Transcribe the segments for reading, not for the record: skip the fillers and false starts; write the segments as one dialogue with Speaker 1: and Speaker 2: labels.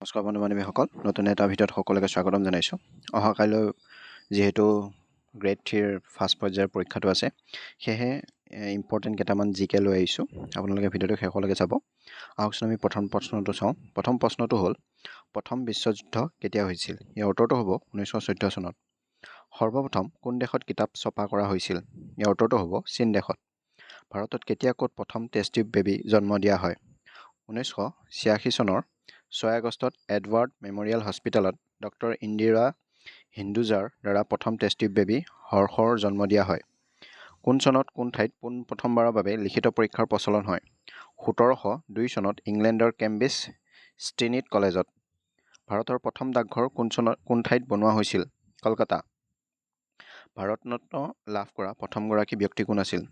Speaker 1: নমস্কাৰ বন্ধু বান্ধৱীসকল, নতুন এটা ভিডিঅ'ত সকলোকে স্বাগতম জনাইছোঁ। অহাকাইলৈ যিহেতু গ্ৰেড 3ৰ ফাৰ্ষ্ট পৰ্যায়ৰ পৰীক্ষাটো আছে, সেয়েহে ইম্পৰ্টেণ্ট কেইটামান জিকে লৈ আহিছোঁ। আপোনালোকে ভিডিঅ'টো শেষলৈকে চাব। আহকচোন আমি প্ৰথম প্ৰশ্নটো চাওঁ। প্ৰথম প্ৰশ্নটো হ'ল, প্ৰথম বিশ্বযুদ্ধ কেতিয়া হৈছিল? ইয়াৰ উত্তৰটো হ'ব 1914 চনত। সৰ্বপ্ৰথম কোন দেশত কিতাপ ছপা কৰা হৈছিল? ইয়াৰ উত্তৰটো হ'ব চীন দেশত। ভাৰতত কেতিয়া ক'ত প্ৰথম টেষ্ট টিউব বেবী জন্ম দিয়া হয়? 1986 চনৰ 6 আগষ্টত এডৱাৰ্ড মেমৰিয়েল হস্পিটেলত ডক্টৰ ইন্দিৰা হিন্দুজাৰ দ্বাৰা প্ৰথম টেষ্ট টিউব বেবী হৰ্ষৰ জন্ম দিয়া হয়। কোন চনত কোন ঠাইত পোনপ্ৰথমবাৰৰ বাবে লিখিত পৰীক্ষাৰ প্ৰচলন হয়? 1702 চনত ইংলেণ্ডৰ কেম্ব্ৰিজ ট্ৰিনিটি কলেজত। ভাৰতৰ প্ৰথম ডাকঘৰ কোন ঠাইত বনোৱা হৈছিল? কলকাতা। ভাৰতৰত্ন লাভ কৰা প্ৰথমগৰাকী ব্যক্তি কোন আছিল?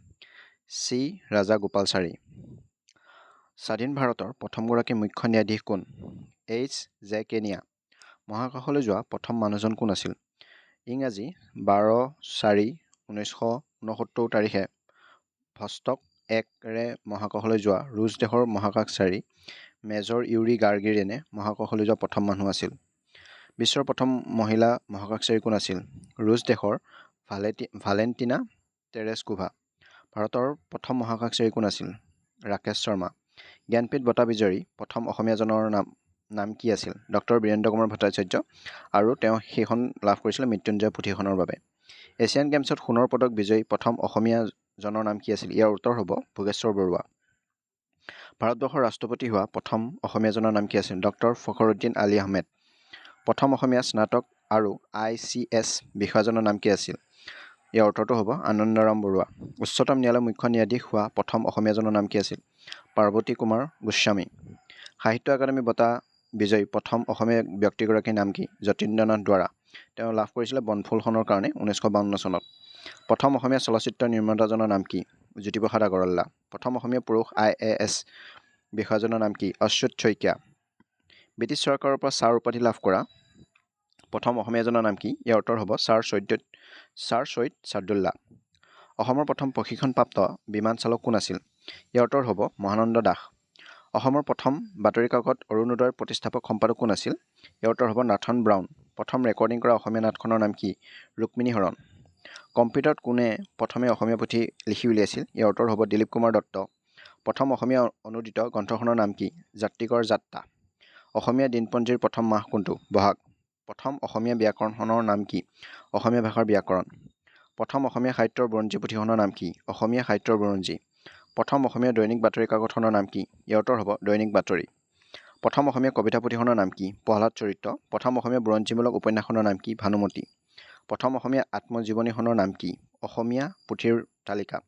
Speaker 1: চি ৰাজাগোপালাচাৰী। স্বাধীন ভাৰতৰ প্ৰথমগৰাকী মুখ্য ন্যায়াধীশ কোন? H.J. কেনিয়া। মহাকাশলৈ যোৱা প্ৰথম মানুহজন কোন আছিল? ইংৰাজী 12/4/1969 তাৰিখে ভষ্টক 1ৰে মহাকাশলৈ যোৱা ৰুছ দেশৰ মহাকাশচাৰী মেজৰ ইউৰি গাৰ্গিৰেনে মহাকাশলৈ যোৱা প্ৰথম মানুহ আছিল। বিশ্বৰ প্ৰথম মহিলা মহাকাশচাৰী কোন আছিল? ৰুছ দেশৰ ভালেণ্টিনা তেৰেস্কোভা। ভাৰতৰ প্ৰথম মহাকাশচাৰী কোন আছিল? ৰাকেশ শৰ্মা। জ্ঞানপীঠ বঁটা বিজয়ী প্ৰথম অসমীয়াজনৰ নাম কি আছিল? ডক্টৰ বীৰেন্দ্ৰ কুমাৰ ভট্টাচাৰ্য, আৰু তেওঁ সেইখন লাভ কৰিছিল মৃত্যুঞ্জয় পুথিখনৰ বাবে। এছিয়ান গেমছত সোণৰ পদক বিজয়ী প্ৰথম অসমীয়াজনৰ নাম কি আছিল? ইয়াৰ উত্তৰ হ'ব ভোগেশ্বৰ বৰুৱা। ভাৰতবৰ্ষৰ ৰাষ্ট্ৰপতি হোৱা প্ৰথম অসমীয়াজনৰ নাম কি আছিল? ডক্টৰ ফখৰুদ্দিন আলী আহমেদ। প্ৰথম অসমীয়া স্নাতক আৰু ICS বিষয়াজনৰ নাম কি আছিল? ইয়াৰ উত্তৰটো হ'ব আনন্দৰাম বৰুৱা। উচ্চতম ন্যায়ালয়ৰ মুখ্য ন্যায়াধীশ হোৱা প্ৰথম অসমীয়াজনৰ নাম কি আছিল? পাৰ্বতী কুমাৰ গোস্বামী। সাহিত্য একাডেমী বঁটা বিজয়ী প্ৰথম অসমীয়া ব্যক্তিগৰাকীৰ নাম কি? যতীন্দ্ৰনাথ দুৱৰা। তেওঁ লাভ কৰিছিলে বনফুলখনৰ কাৰণে 1952 চনত। প্ৰথম অসমীয়া চলচ্চিত্ৰ নিৰ্মাতাজনৰ নাম কি? জ্যোতিপ্ৰসাদ আগৰৱালা। প্ৰথম অসমীয়া পুৰুষ IAS বিষয়াজনৰ নাম কি? অচ্যুত শইকীয়া। ব্ৰিটিছ চৰকাৰৰ পৰা ছাৰ উপাধি লাভ কৰা প্ৰথম অসমীয়াজনৰ নাম কি? ইয়াৰ উত্তৰ হ'ব ছাৰ ছৈয়দ ছাদুল্লা। অসমৰ প্ৰথম প্ৰশিক্ষণপ্ৰাপ্ত বিমান চালক কোন আছিল? ইয়াৰ উত্তৰ হ'ব মহানন্দ দাস। অসমৰ প্ৰথম বাতৰি কাকত অৰুণোদয়ৰ প্ৰতিষ্ঠাপক সম্পাদক কোন আছিল? ইয়াৰ উত্তৰ হ'ব নাথন ব্ৰাউন। প্ৰথম ৰেকৰ্ডিং কৰা অসমীয়া নাটখনৰ নাম কি? ৰুক্মিণী হৰণ। কম্পিউটাৰত কোনে প্ৰথমে অসমীয়া পুথি লিখি উলিয়াইছিল? ইয়াৰ উত্তৰ হ'ব দিলীপ কুমাৰ দত্ত। প্ৰথম অসমীয়া অনুদিত গ্ৰন্থখনৰ নাম কি? জাতিকৰ যাত্ৰা। অসমীয়া দিনপঞ্জীৰ প্ৰথম মাহ কোনটো? বহাগ। প্ৰথম অসমীয়া ব্যাকৰণখনৰ নাম কি? অসমীয়া ভাষাৰ ব্যাকৰণ। প্ৰথম অসমীয়া সাহিত্যৰ বুৰঞ্জী পুথিখনৰ নাম কি? অসমীয়া সাহিত্যৰ বুৰঞ্জী। প্ৰথম অসমীয়া দৈনিক বাতৰি কাকতখনৰ নাম কি? ইয়াৰ উত্তৰ হ'ব দৈনিক বাতৰি। প্ৰথম অসমীয়া কবিতা পুথিখনৰ নাম কি? প্ৰহ্লাদ চৰিত্ৰ। প্ৰথম অসমীয়া বুৰঞ্জীমূলক উপন্যাসখনৰ নাম কি? ভানুমতী। প্ৰথম অসমীয়া আত্মজীৱনীখনৰ নাম কি? অসমীয়া পুথিৰ তালিকা।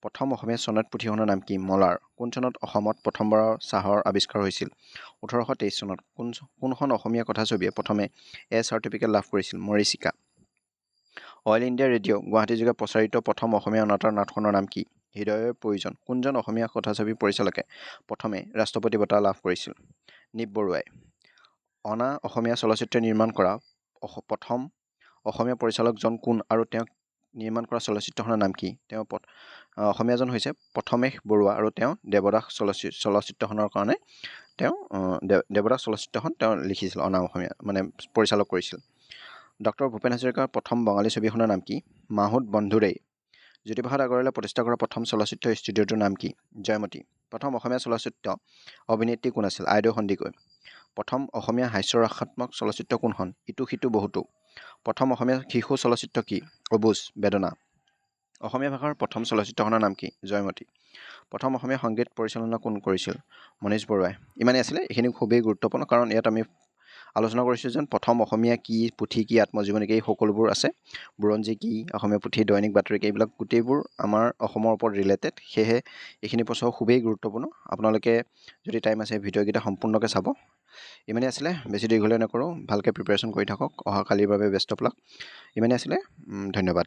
Speaker 1: প্ৰথম অসমীয়া চনেট পুথিখনৰ নাম কি? মলাৰ। কোন চনত অসমত প্ৰথমবাৰৰ চাহৰ আৱিষ্কাৰ হৈছিল? 1823 চনত। কোনখন অসমীয়া কথাছবিয়ে প্ৰথমে A চাৰ্টিফিকেট লাভ কৰিছিল? মৰীচিকা। অল ইণ্ডিয়া ৰেডিঅ' গুৱাহাটীযোগে প্ৰচাৰিত প্ৰথম অসমীয়া অনাতাঁৰ নাটখনৰ নাম কি? হৃদয়ৰ প্ৰয়োজন। কোনজন অসমীয়া কথাছবি পৰিচালকে প্ৰথমে ৰাষ্ট্ৰপতি বঁটা লাভ কৰিছিল? নিপ বৰুৱাই। অনা অসমীয়া চলচ্চিত্ৰ নিৰ্মাণ কৰা প্ৰথম অসমীয়া পৰিচালকজন কোন আৰু তেওঁক নিৰ্মাণ কৰা চলচ্চিত্ৰখনৰ নাম কি? তেওঁ অসমীয়াজন হৈছে প্ৰথমেশ বৰুৱা, আৰু তেওঁ দেৱদাস চলচ্চিত্ৰখনৰ কাৰণে দেৱদাস চলচ্চিত্ৰখন তেওঁ লিখিছিল, অনা অসমীয়া পৰিচালক কৰিছিল। ডক্টৰ ভূপেন হাজৰিকাৰ প্ৰথম বঙালী ছবিখনৰ নাম কি? মাহুত বন্ধুৰেই। জ্যোতিপ্ৰসাদ আগৰৱালাই প্ৰতিষ্ঠা কৰা প্ৰথম চলচ্চিত্ৰ ষ্টুডিঅ'টোৰ নাম কি? জয়মতী। প্ৰথম অসমীয়া চলচ্চিত্ৰ অভিনেত্ৰী কোন আছিল? আইদেউ সন্দিকৈ। প্ৰথম অসমীয়া হাস্যৰসাত্মক চলচ্চিত্ৰ কোনখন? ইটো সিটো বহুতো। প্ৰথম অসমীয়া শিশু চলচ্চিত্ৰ কি? অবুজ বেদনা। অসমীয়া ভাষাৰ প্ৰথম চলচ্চিত্ৰখনৰ নাম কি? জয়মতী। প্ৰথম অসমীয়া সংগীত পৰিচালনা কোন কৰিছিল? মনীষ বৰুৱাই। ইমানেই আছিলে। এইখিনি খুবেই গুৰুত্বপূৰ্ণ, কাৰণ ইয়াত আমি আলোচনা কৰিছোঁ যেন প্ৰথম অসমীয়া কি, পুথি কি, আত্মজীৱনী কি, সকলোবোৰ আছে। বুৰঞ্জী কি, অসমীয়া পুথি, দৈনিক বাতৰি কি, এইবিলাক গোটেইবোৰ আমাৰ অসমৰ ওপৰত ৰিলেটেড। সেয়েহে এইখিনি প্ৰশ্ন খুবেই গুৰুত্বপূৰ্ণ। আপোনালোকে যদি টাইম আছে ভিডিঅ'কেইটা সম্পূৰ্ণকৈ চাব। ইমানেই আছিলে, বেছি দীঘলীয়া নকৰোঁ। ভালকৈ প্ৰিপাৰেশ্যন কৰি থাকক। অহা কালিৰ বাবে বেষ্ট অফ লাক। ইমানেই আছিলে। ধন্যবাদ।